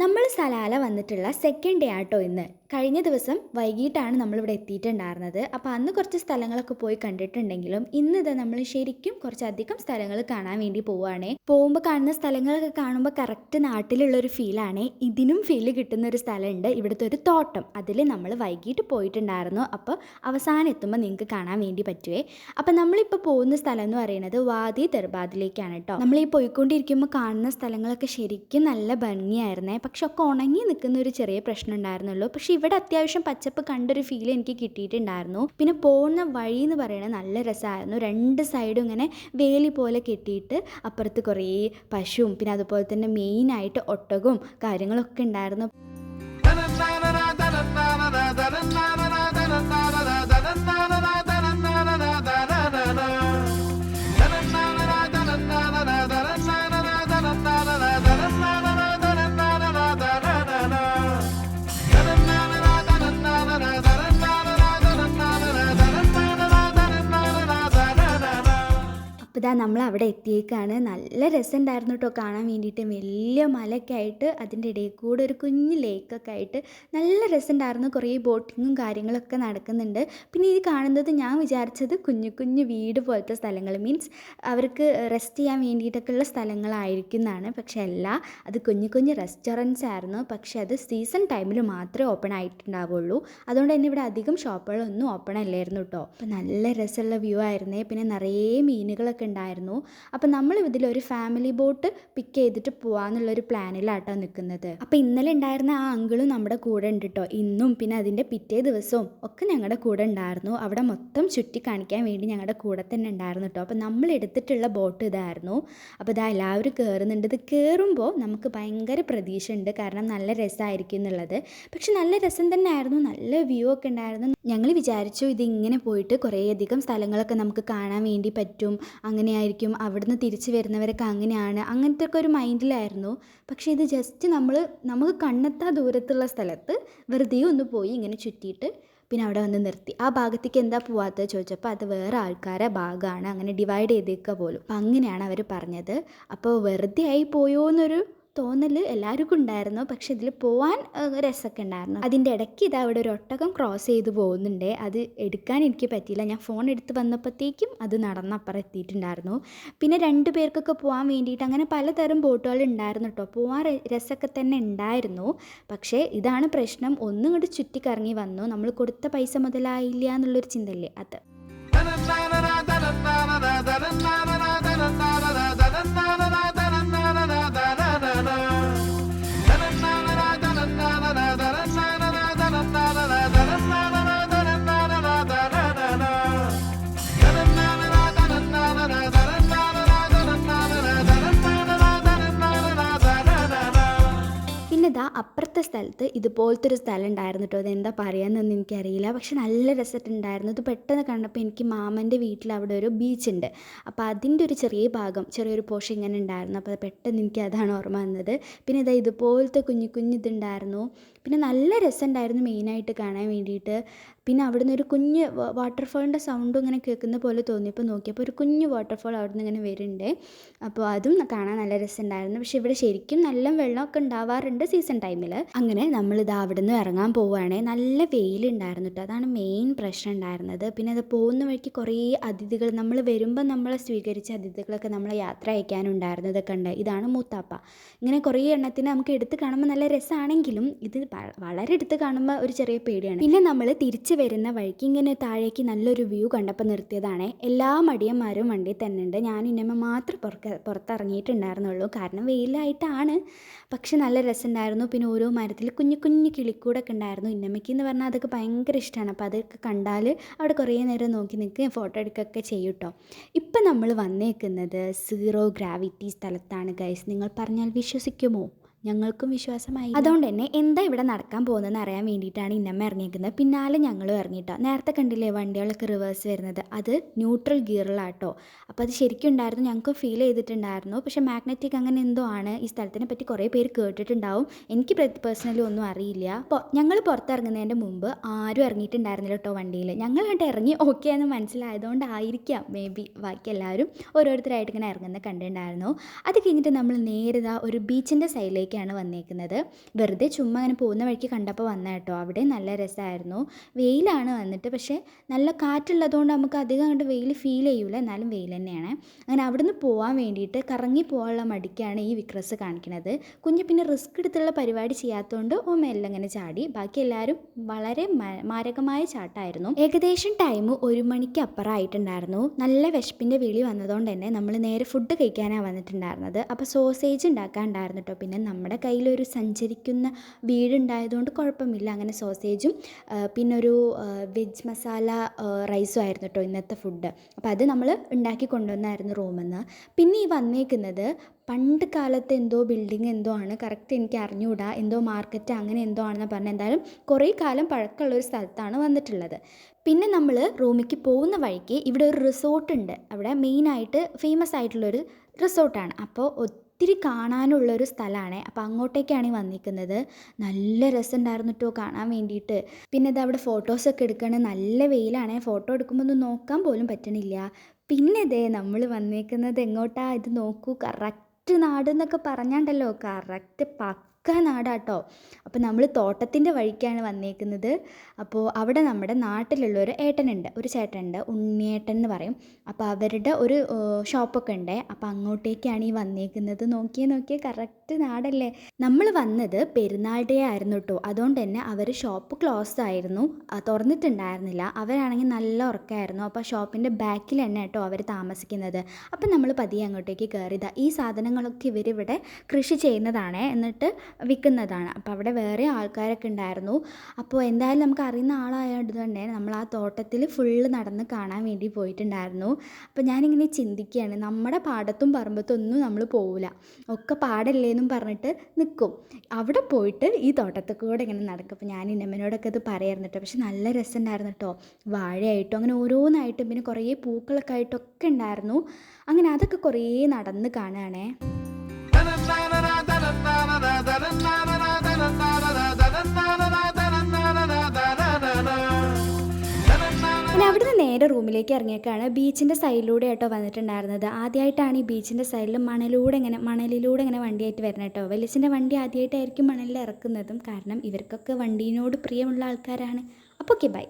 നമ്മൾ സലാല വന്നിട്ടുള്ള second day ആട്ടോ ഇന്ന്. കഴിഞ്ഞ ദിവസം വൈകിട്ടാണ് നമ്മളിവിടെ എത്തിയിട്ടുണ്ടായിരുന്നത്. അപ്പോൾ അന്ന് കുറച്ച് സ്ഥലങ്ങളൊക്കെ പോയി കണ്ടിട്ടുണ്ടെങ്കിലും ഇന്നിത് നമ്മൾ ശരിക്കും കുറച്ചധികം സ്ഥലങ്ങൾ കാണാൻ വേണ്ടി പോവുകയാണേ. പോകുമ്പോൾ കാണുന്ന സ്ഥലങ്ങളൊക്കെ കാണുമ്പോൾ കറക്റ്റ് നാട്ടിലുള്ളൊരു ഫീലാണ്. ഇതിനും ഫീല് കിട്ടുന്ന ഒരു സ്ഥലമുണ്ട്, ഇവിടുത്തെ ഒരു തോട്ടം. അതിൽ നമ്മൾ വൈകിട്ട് പോയിട്ടുണ്ടായിരുന്നു. അപ്പോൾ അവസാനം എത്തുമ്പോൾ നിങ്ങൾക്ക് കാണാൻ വേണ്ടി പറ്റുവേ. അപ്പോൾ നമ്മളിപ്പോൾ പോകുന്ന സ്ഥലം എന്ന് പറയുന്നത് വാദി ദർബാദിലേക്കാണ് കേട്ടോ. നമ്മൾ ഈ പോയിക്കൊണ്ടിരിക്കുമ്പോൾ കാണുന്ന സ്ഥലങ്ങളൊക്കെ ശരിക്കും നല്ല ഭംഗിയായിരുന്നേ. പക്ഷെ ഒക്കെ ഉണങ്ങി നിൽക്കുന്ന ഒരു ചെറിയ പ്രശ്നം ഉണ്ടായിരുന്നുള്ളൂ. പക്ഷെ ഇവിടെ അത്യാവശ്യം പച്ചപ്പ് കണ്ടൊരു ഫീൽ എനിക്ക് കിട്ടിയിട്ടുണ്ടായിരുന്നു. പിന്നെ പോകുന്ന വഴി എന്ന് പറയുന്നത് നല്ല രസമായിരുന്നു. രണ്ട് സൈഡും ഇങ്ങനെ വേലി പോലെ കെട്ടിയിട്ട് അപ്പുറത്ത് കുറേ പശുവും പിന്നെ അതുപോലെ തന്നെ മെയിനായിട്ട് ഒട്ടകവും കാര്യങ്ങളൊക്കെ ഉണ്ടായിരുന്നു. അപ്പോൾ ഇതാ നമ്മൾ അവിടെ എത്തിയേക്കാണ്. നല്ല രസമുണ്ടായിരുന്നു കേട്ടോ കാണാൻ വേണ്ടിയിട്ട്. വലിയ മലയൊക്കെ ആയിട്ട് അതിൻ്റെ ഇടയിൽ കൂടെ ഒരു കുഞ്ഞ് ലേക്കൊക്കെ ആയിട്ട് നല്ല രസമുണ്ടായിരുന്നു. കുറേ ബോട്ടിങ്ങും കാര്യങ്ങളൊക്കെ നടക്കുന്നുണ്ട്. പിന്നെ ഇത് കാണുന്നത് ഞാൻ വിചാരിച്ചത് കുഞ്ഞു കുഞ്ഞു വീട് പോലത്തെ സ്ഥലങ്ങൾ, മീൻസ് അവർക്ക് റെസ്റ്റ് ചെയ്യാൻ വേണ്ടിയിട്ടൊക്കെയുള്ള സ്ഥലങ്ങളായിരിക്കും എന്നാണ്. പക്ഷെ അല്ല, അത് കുഞ്ഞു കുഞ്ഞു റെസ്റ്റോറൻറ്റ്സ് ആയിരുന്നു. പക്ഷെ അത് സീസൺ ടൈമിൽ മാത്രമേ ഓപ്പൺ ആയിട്ടുണ്ടാവുള്ളൂ. അതുകൊണ്ട് തന്നെ ഇവിടെ അധികം ഷോപ്പുകളൊന്നും ഓപ്പൺ അല്ലായിരുന്നു കേട്ടോ. അപ്പോൾ നല്ല രസമുള്ള വ്യൂ ആയിരുന്നേ. പിന്നെ നിറയെ മീനുകളൊക്കെ ഉണ്ടായിരുന്നു. അപ്പം നമ്മൾ ഇതിലൊരു ഫാമിലി ബോട്ട് പിക്ക് ചെയ്തിട്ട് പോകാമെന്നുള്ളൊരു പ്ലാനിലാട്ടോ നിൽക്കുന്നത്. അപ്പോൾ ഇന്നലെ ഉണ്ടായിരുന്ന ആ അങ്കിളും നമ്മുടെ കൂടെ ഉണ്ട് കേട്ടോ. ഇന്നും പിന്നെ അതിൻ്റെ പിറ്റേ ദിവസവും ഒക്കെ ഞങ്ങളുടെ കൂടെ ഉണ്ടായിരുന്നു. അവിടെ മൊത്തം ചുറ്റി കാണിക്കാൻ വേണ്ടി ഞങ്ങളുടെ കൂടെ തന്നെ ഉണ്ടായിരുന്നു കേട്ടോ. അപ്പോൾ നമ്മൾ എടുത്തിട്ടുള്ള ബോട്ട് ഇതായിരുന്നു. അപ്പോൾ ഇതാ എല്ലാവരും കയറുന്നുണ്ട്. ഇത് കയറുമ്പോൾ നമുക്ക് ഭയങ്കര പ്രതീക്ഷ ഉണ്ട്, കാരണം നല്ല രസമായിരിക്കും എന്നുള്ളത്. പക്ഷെ നല്ല രസം തന്നെ ആയിരുന്നു, നല്ല വ്യൂ ഒക്കെ ഉണ്ടായിരുന്നു. ഞങ്ങൾ വിചാരിച്ചു ഇതിങ്ങനെ പോയിട്ട് കുറേയധികം സ്ഥലങ്ങളൊക്കെ നമുക്ക് കാണാൻ വേണ്ടി പറ്റും, അങ്ങനെയായിരിക്കും, അവിടുന്ന് തിരിച്ച് വരുന്നവരൊക്കെ അങ്ങനെയാണ്, അങ്ങനത്തെ ഒക്കെ ഒരു മൈൻഡിലായിരുന്നു. പക്ഷേ ഇത് ജസ്റ്റ് നമുക്ക് കണ്ണെത്താ ദൂരത്തുള്ള സ്ഥലത്ത് വെറുതെ ഒന്ന് പോയി ഇങ്ങനെ ചുറ്റിയിട്ട് പിന്നെ അവിടെ വന്ന് നിർത്തി. ആ ഭാഗത്തേക്ക് എന്താ പോവാത്തത് ചോദിച്ചപ്പോൾ അത് വേറെ ആൾക്കാരെ ഭാഗമാണ്, അങ്ങനെ ഡിവൈഡ് ചെയ്തേക്കുക പോലും. അപ്പം അങ്ങനെയാണ് അവർ പറഞ്ഞത്. അപ്പോൾ വെറുതെ ആയി പോയോ എന്നൊരു തോന്നൽ എല്ലാവർക്കും ഉണ്ടായിരുന്നു. പക്ഷെ ഇതിൽ പോകാൻ രസമൊക്കെ ഉണ്ടായിരുന്നു. അതിൻ്റെ ഇടയ്ക്ക് ഇത് അവിടെ ഒരു ഒട്ടകം ക്രോസ് ചെയ്ത് പോകുന്നുണ്ട്. അത് എടുക്കാൻ എനിക്ക് പറ്റിയില്ല. ഞാൻ ഫോൺ എടുത്ത് വന്നപ്പോഴത്തേക്കും അത് നടന്നപ്പുറം എത്തിയിട്ടുണ്ടായിരുന്നു. പിന്നെ 2 പേർക്കൊക്കെ പോകാൻ വേണ്ടിയിട്ട് അങ്ങനെ പലതരം ബോട്ടുകൾ ഉണ്ടായിരുന്നു കേട്ടോ. പോകാൻ രസമൊക്കെ തന്നെ ഉണ്ടായിരുന്നു. പക്ഷേ ഇതാണ് പ്രശ്നം, ഒന്നും ഇങ്ങോട്ട് ചുറ്റിക്കറങ്ങി വന്നു. നമ്മൾ കൊടുത്ത പൈസ മുതലായില്ല എന്നുള്ളൊരു ചിന്തയില്ലേ, അത്. ഇതാ അപ്പുറത്തെ സ്ഥലത്ത് ഇതുപോലത്തെ ഒരു സ്ഥലം ഉണ്ടായിരുന്നു കേട്ടോ. അതെന്താ പറയാമെന്നൊന്നും എനിക്കറിയില്ല, പക്ഷെ നല്ല രസമായിട്ടുണ്ടായിരുന്നു. ഇത് പെട്ടെന്ന് കണ്ടപ്പോൾ എനിക്ക് മാമൻ്റെ വീട്ടിൽ അവിടെ ഒരു ബീച്ചുണ്ട്. അപ്പോൾ അതിൻ്റെ ഒരു ചെറിയ ഭാഗം, ചെറിയൊരു പോർഷൻ ഇങ്ങനെ ഉണ്ടായിരുന്നു. അപ്പോൾ പെട്ടെന്ന് എനിക്ക് അതാണ് ഓർമ്മ വന്നത്. പിന്നെ ഇതാ ഇതുപോലത്തെ കുഞ്ഞു ഇതുണ്ടായിരുന്നു. പിന്നെ നല്ല രസമുണ്ടായിരുന്നു മെയിനായിട്ട് കാണാൻ വേണ്ടിയിട്ട്. പിന്നെ അവിടുന്ന് ഒരു കുഞ്ഞ് വാട്ടർഫോളിൻ്റെ സൗണ്ടും ഇങ്ങനെ കേൾക്കുന്ന പോലെ തോന്നിയപ്പോൾ നോക്കിയപ്പോൾ ഒരു കുഞ്ഞ് വാട്ടർഫോൾ അവിടെ നിന്ന് ഇങ്ങനെ വരുന്നുണ്ട്. അപ്പോൾ അതും കാണാൻ നല്ല രസമുണ്ടായിരുന്നു. പക്ഷേ ഇവിടെ ശരിക്കും നല്ല വെള്ളമൊക്കെ ഉണ്ടാവാറുണ്ട് സീസൺ ടൈമിൽ. അങ്ങനെ നമ്മളിത് അവിടെ നിന്ന് ഇറങ്ങാൻ പോവുകയാണെ. നല്ല വെയിലുണ്ടായിരുന്നു കേട്ടോ, അതാണ് മെയിൻ പ്രശ്നം ഉണ്ടായിരുന്നത്. പിന്നെ അത് പോകുന്ന വഴിക്ക് കുറേ അതിഥികൾ, നമ്മൾ വരുമ്പോൾ നമ്മളെ സ്വീകരിച്ച അതിഥികളൊക്കെ നമ്മളെ യാത്ര അയക്കാനുണ്ടായിരുന്നതൊക്കെ ഉണ്ട്. ഇതാണ് മൂത്താപ്പ. ഇങ്ങനെ കുറേ എണ്ണത്തിന് നമുക്ക് എടുത്ത് കാണുമ്പോൾ നല്ല രസമാണെങ്കിലും ഇത് വളരെ എടുത്ത് കാണുമ്പോൾ ഒരു ചെറിയ പേടിയാണ്. പിന്നെ നമ്മൾ തിരിച്ച് വരുന്ന വഴിക്ക് ഇങ്ങനെ താഴേക്ക് നല്ലൊരു വ്യൂ കണ്ടപ്പോൾ നിർത്തിയതാണ്. എല്ലാ മടിയന്മാരും വണ്ടിയിൽ തന്നെ ഉണ്ട്. ഞാൻ ഇന്നമ്മ മാത്രം പുറത്തിറങ്ങിയിട്ടുണ്ടായിരുന്നുള്ളൂ, കാരണം വെയിലായിട്ടാണ്. പക്ഷെ നല്ല രസമുണ്ടായിരുന്നു. പിന്നെ ഓരോ മരത്തിൽ കുഞ്ഞു കുഞ്ഞു കിളിക്കൂടൊക്കെ ഉണ്ടായിരുന്നു. ഇന്നമ്മയ്ക്ക് എന്ന് പറഞ്ഞാൽ അതൊക്കെ ഭയങ്കര ഇഷ്ടമാണ്. അപ്പോൾ അതൊക്കെ കണ്ടാൽ അവിടെ കുറേ നേരം നോക്കി നിൽക്കുകയും ഫോട്ടോ എടുക്കുകയൊക്കെ ചെയ്യും കേട്ടോ. ഇപ്പം നമ്മൾ വന്നേക്കുന്നത് സീറോ ഗ്രാവിറ്റി സ്ഥലത്താണ് ഗൈസ്. നിങ്ങൾ പറഞ്ഞാൽ വിശ്വസിക്കുമോ? ഞങ്ങൾക്കും വിശ്വാസമായി. അതുകൊണ്ട് തന്നെ എന്താ ഇവിടെ നടക്കാൻ പോകുന്നതെന്ന് അറിയാൻ വേണ്ടിയിട്ടാണ് ഇന്നമ്മ ഇറങ്ങിയിരിക്കുന്നത്. പിന്നാലെ ഞങ്ങളും ഇറങ്ങിയിട്ടോ. നേരത്തെ കണ്ടില്ലേ വണ്ടികളൊക്കെ റിവേഴ്സ് വരുന്നത്, അത് ന്യൂട്രൽ ഗിയറിലാട്ടോ. അപ്പോൾ അത് ശരിക്കും ഉണ്ടായിരുന്നു, ഞങ്ങൾക്ക് ഫീൽ ചെയ്തിട്ടുണ്ടായിരുന്നു. പക്ഷേ മാഗ്നറ്റിക് അങ്ങനെ എന്തോ ആണ്. ഈ സ്ഥലത്തിനെ പറ്റി കുറേ പേര് കേട്ടിട്ടുണ്ടാവും, എനിക്ക് പേഴ്സണലി ഒന്നും അറിയില്ല. അപ്പോൾ ഞങ്ങൾ പുറത്തിറങ്ങുന്നതിൻ്റെ മുമ്പ് ആരും ഇറങ്ങിയിട്ടുണ്ടായിരുന്നില്ല കേട്ടോ വണ്ടിയിൽ. ഞങ്ങളായിട്ട് ഇറങ്ങി ഓക്കെ എന്ന് മനസ്സിലായതുകൊണ്ടായിരിക്കാം മേ ബി ബാക്കി എല്ലാവരും ഓരോരുത്തരായിട്ട് ഇങ്ങനെ ഇറങ്ങുന്നത് കണ്ടിട്ടുണ്ടായിരുന്നു. അത് കഴിഞ്ഞിട്ട് നമ്മൾ നേരെ ഒരു ബീച്ചിൻ്റെ സൈഡിലേക്ക് ബീച്ചിലേക്കാണ് വന്നേക്കുന്നത്. വെറുതെ ചുമ്മാ അങ്ങനെ പോകുന്ന വഴിക്ക് കണ്ടപ്പോൾ വന്ന കേട്ടോ. അവിടെ നല്ല രസമായിരുന്നു. വെയിലാണ് വന്നിട്ട്, പക്ഷേ നല്ല കാറ്റുള്ളതുകൊണ്ട് നമുക്ക് അധികം അങ്ങോട്ട് വെയിൽ ഫീൽ ചെയ്യൂല, എന്നാലും വെയിൽ തന്നെയാണ്. അങ്ങനെ അവിടുന്ന് പോകാൻ വേണ്ടിയിട്ട് കറങ്ങി പോകാനുള്ള മടിക്കാണ് ഈ വിക്രസ് കാണിക്കുന്നത്. കുഞ്ഞ് പിന്നെ റിസ്ക് എടുത്തുള്ള പരിപാടി ചെയ്യാത്തതുകൊണ്ട് ഓ മെല്ലെ അങ്ങനെ ചാടി. ബാക്കി എല്ലാവരും വളരെ മാരകമായ ചാട്ടമായിരുന്നു. ഏകദേശം ടൈം 1 മണിക്ക് അപ്പുറമായിട്ടുണ്ടായിരുന്നു. നല്ല വിശപ്പിൻ്റെ വിളി വന്നതുകൊണ്ട് തന്നെ നമ്മൾ നേരെ ഫുഡ് കഴിക്കാനാണ് വന്നിട്ടുണ്ടായിരുന്നത്. അപ്പോൾ സോസേജ് ഉണ്ടാക്കാനുണ്ടായിരുന്നു കേട്ടോ. പിന്നെ നമ്മുടെ കയ്യിലൊരു സഞ്ചരിക്കുന്ന വീടുണ്ടായതുകൊണ്ട് കുഴപ്പമില്ല. അങ്ങനെ സോസേജും പിന്നെ ഒരു വെജ് മസാല റൈസും ആയിരുന്നു കേട്ടോ ഇന്നത്തെ ഫുഡ്. അപ്പോൾ അത് നമ്മൾ ഉണ്ടാക്കി കൊണ്ടുവന്നായിരുന്നു റൂമിൽ നിന്ന്. പിന്നെ ഈ വന്നേക്കുന്നത് പണ്ട് കാലത്ത് എന്തോ ബിൽഡിങ് എന്തോ ആണ്, കറക്റ്റ് എനിക്ക് അറിഞ്ഞുകൂടാ, എന്തോ മാർക്കറ്റ് അങ്ങനെ എന്തോ ആണെന്ന് പറഞ്ഞാൽ, എന്തായാലും കുറേ കാലം പഴക്കമുള്ളൊരു സ്ഥലത്താണ് വന്നിട്ടുള്ളത്. പിന്നെ നമ്മൾ റൂമിലേക്ക് പോകുന്ന വഴിക്ക് ഇവിടെ ഒരു റിസോർട്ടുണ്ട്. അവിടെ മെയിനായിട്ട് ഫേമസ് ആയിട്ടുള്ളൊരു റിസോർട്ടാണ്. അപ്പോൾ ഒത്തിരി കാണാനുള്ളൊരു സ്ഥലമാണ്. അപ്പോൾ അങ്ങോട്ടേക്കാണ് ഈ വന്നിരിക്കുന്നത്. നല്ല രസമുണ്ടായിരുന്നു കേട്ടോ കാണാൻ വേണ്ടിയിട്ട്. പിന്നെ ഇത് അവിടെ ഫോട്ടോസൊക്കെ എടുക്കുകയാണ്. നല്ല വെയിലാണ്, ഫോട്ടോ എടുക്കുമ്പോൾ ഒന്നും നോക്കാൻ പോലും പറ്റണില്ല. പിന്നെ ഇതേ നമ്മൾ വന്നേക്കുന്നത് എങ്ങോട്ടാ, ഇത് നോക്കൂ, കറക്റ്റ് നാട് എന്നൊക്കെ പറഞ്ഞാണ്ടല്ലോ, കറക്റ്റ് പക്ക നാടാട്ടോ. അപ്പോൾ നമ്മൾ തോട്ടത്തിൻ്റെ വഴിക്കാണ് വന്നേക്കുന്നത്. അപ്പോൾ അവിടെ നമ്മുടെ നാട്ടിലുള്ളൊരു ഏട്ടനുണ്ട്, ഒരു ചേട്ടനുണ്ട്, ഉണ്ണിയേട്ടൻ എന്ന് പറയും. അപ്പോൾ അവരുടെ ഒരു ഷോപ്പൊക്കെ ഉണ്ട്. അപ്പോൾ അങ്ങോട്ടേക്കാണ് ഈ വന്നേക്കുന്നത്. നോക്കിയേ കറക്റ്റ് നാടല്ലേ. നമ്മൾ വന്നത് പെരുന്നാൾ ഡേ ആയിരുന്നു കേട്ടോ. അതുകൊണ്ട് തന്നെ അവർ ഷോപ്പ് ക്ലോസ് ആയിരുന്നു, തുറന്നിട്ടുണ്ടായിരുന്നില്ല. അവരാണെങ്കിൽ നല്ല ഉറക്കമായിരുന്നു. അപ്പോൾ ഷോപ്പിൻ്റെ ബാക്കിൽ തന്നെ കേട്ടോ അവർ താമസിക്കുന്നത്. അപ്പം നമ്മൾ പതിയെ അങ്ങോട്ടേക്ക് കയറിയതാണ്. ഈ സാധനങ്ങളൊക്കെ ഇവരിവിടെ കൃഷി ചെയ്യുന്നതാണ്, എന്നിട്ട് വിൽക്കുന്നതാണ്. അപ്പോൾ അവിടെ വേറെ ആൾക്കാരൊക്കെ ഉണ്ടായിരുന്നു. അപ്പോൾ എന്തായാലും നമുക്ക് അറിയുന്ന ആളായതുകൊണ്ട് തന്നെ നമ്മൾ ആ തോട്ടത്തിൽ ഫുള്ള് നടന്ന് കാണാൻ വേണ്ടി പോയിട്ടുണ്ടായിരുന്നു. അപ്പോൾ ഞാനിങ്ങനെ ചിന്തിക്കുകയാണ്, നമ്മുടെ പാടത്തും പറമ്പത്തും ഒന്നും നമ്മൾ പോവില്ല, ഒക്കെ പാടല്ലേന്നും പറഞ്ഞിട്ട് നിൽക്കും. അവിടെ പോയിട്ട് ഈ തോട്ടത്തിൽ കൂടെ ഇങ്ങനെ നടക്കും. അപ്പോൾ ഞാൻ ഇന്നമ്മനോടൊക്കെ ഇത് പറയായിരുന്നു കേട്ടോ. പക്ഷെ നല്ല രസമുണ്ടായിരുന്നു കേട്ടോ. വാഴയായിട്ടും അങ്ങനെ ഓരോന്നായിട്ടും പിന്നെ കുറേ പൂക്കളൊക്കെ ആയിട്ടൊക്കെ ഉണ്ടായിരുന്നു. അങ്ങനെ അതൊക്കെ കുറേ നടന്ന് കാണുകയാണേ. പിന്നെ അവിടുന്ന് നേരെ റൂമിലേക്ക് ഇറങ്ങിയേക്കാണ്. ബീച്ചിൻ്റെ സൈഡിലൂടെ കേട്ടോ വന്നിട്ടുണ്ടായിരുന്നത്. ആദ്യമായിട്ടാണ് ഈ ബീച്ചിൻ്റെ സൈഡിൽ മണലിലൂടെ ഇങ്ങനെ വണ്ടിയായിട്ട് വരുന്നത് കേട്ടോ. വലിയച്ഛൻ്റെ വണ്ടി ആദ്യമായിട്ടായിരിക്കും മണലിൽ ഇറക്കുന്നതും, കാരണം ഇവർക്കൊക്കെ വണ്ടീനോട് പ്രിയമുള്ള ആൾക്കാരാണ്. അപ്പോൾ ഓക്കെ, ബൈ.